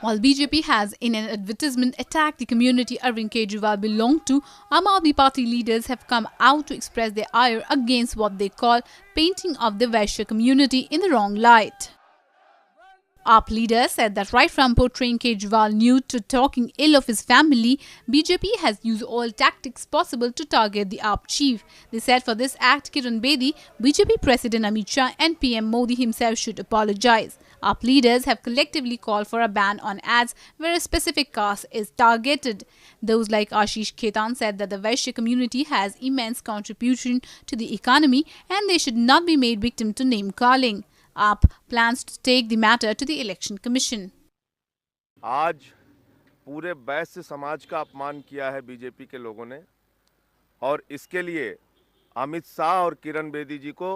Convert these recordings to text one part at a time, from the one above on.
While BJP has in an advertisement attacked the community Arvind Kejriwal belonged to, Aam Aadmi Party leaders have come out to express their ire against what they call painting of the Vaishya community in the wrong light. AAP leaders said that right from portraying Kejriwal nude to talking ill of his family, BJP has used all tactics possible to target the AAP chief. They said for this act, Kiran Bedi, BJP President Amit Shah and PM Modi himself should apologize. AAP leaders have collectively called for a ban on ads where a specific caste is targeted. Those like Ashish Khetan said that the Vaishya community has immense contribution to the economy and they should not be made victim to name calling. AAP plans to take the matter to the Election Commission. आज पूरे वैश्य समाज का अपमान किया है BJP के लोगों ने और इसके लिए अमित शाह और किरण बेदी जी को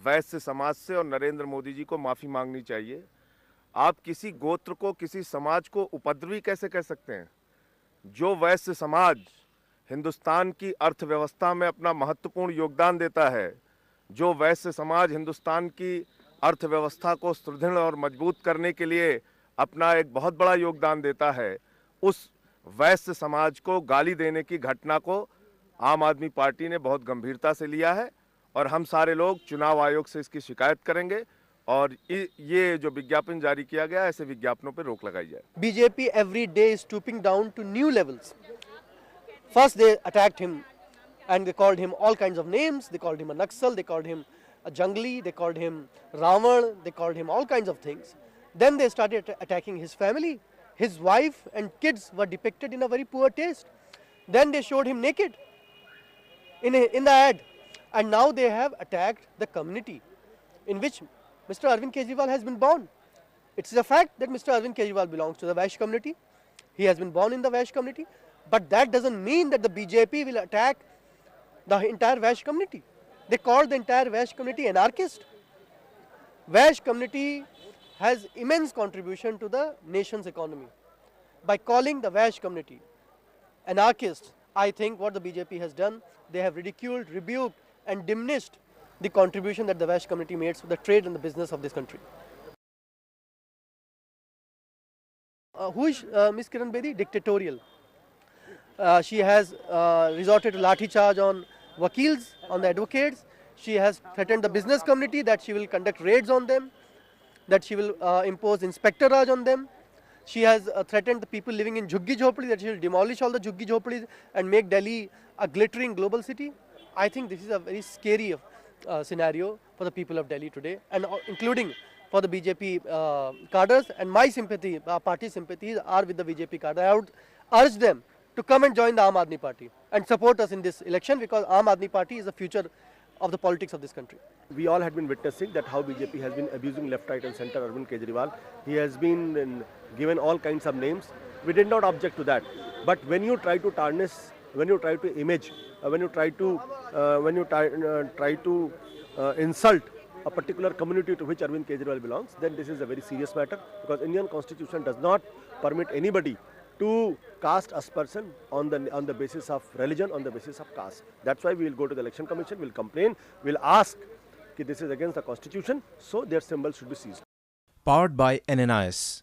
वैश्य समाज से और नरेंद्र मोदी जी को माफ़ी मांगनी चाहिए। आप किसी गोत्र को, किसी समाज को उपद्रवी कैसे कह सकते हैं? जो वैश्य समाज हिंदुस्तान की अर्थव्यवस्था में अपना महत्वपूर्ण योगदान देता है, जो वैश्य समाज हिंदुस्तान की अर्थव्यवस्था को सुदृढ़ और मजबूत करने के लिए अपना एक बहुत बड़ा योगदान देता है, उस वैश्य समाज को गाली देने की घटना को आम आदमी पार्टी ने बहुत गंभीरता से लिया है और हम सारे लोग चुनाव आयोग से इसकी शिकायत करेंगे और ये जो विज्ञापन जारी किया गया, ऐसे विज्ञापनों पर रोक लगाई जाए। BJP every day is stooping down to new levels. First they attacked him and they called him all kinds of names. They called him a Naxal, they called him a Jungli, they called him Ravan, they called him all kinds of things. Then they started attacking his family. His wife and kids were depicted in a very poor taste. Then they showed him naked in the ad. And now they have attacked the community in which Mr. Arvind Kejriwal has been born. It's a fact that Mr. Arvind Kejriwal belongs to the Vaishya community. He has been born in the Vaishya community. But that doesn't mean that the BJP will attack the entire Vaishya community. They called the entire Vaishya community anarchist. Vaishya community has immense contribution to the nation's economy. By calling the Vaishya community anarchist, I think what the BJP has done, they have ridiculed, rebuked and diminished the contribution that the Vaishya community made to the trade and the business of this country. Who is Ms. Kiran Bedi? Dictatorial. She has resorted to lathi charge on wakils, on the advocates. She has threatened the business community that she will conduct raids on them, that she will impose Inspector Raj on them. She has threatened the people living in Jhuggi Jhopadi that she will demolish all the Jhuggi Jhopadis and make Delhi a glittering global city. I think this is a very scary scenario for the people of Delhi today, and including for the BJP cadres. And my sympathy, party sympathies are with the BJP cadre. I would urge them to come and join the Aam Aadmi Party and support us in this election, because Aam Aadmi Party is the future of the politics of this country. We all had been witnessing that how BJP has been abusing left, right and centre Arvind Kejriwal. He has been given all kinds of names. We did not object to that. But when you try to tarnish, when you try to image, when you try to insult a particular community to which Arvind Kejriwal belongs, then this is a very serious matter, because Indian Constitution does not permit anybody to cast a person on the basis of religion, on the basis of caste. That's why we will go to the Election Commission, we will complain, we will ask that this is against the Constitution, so their symbols should be seized. Powered by NNIS.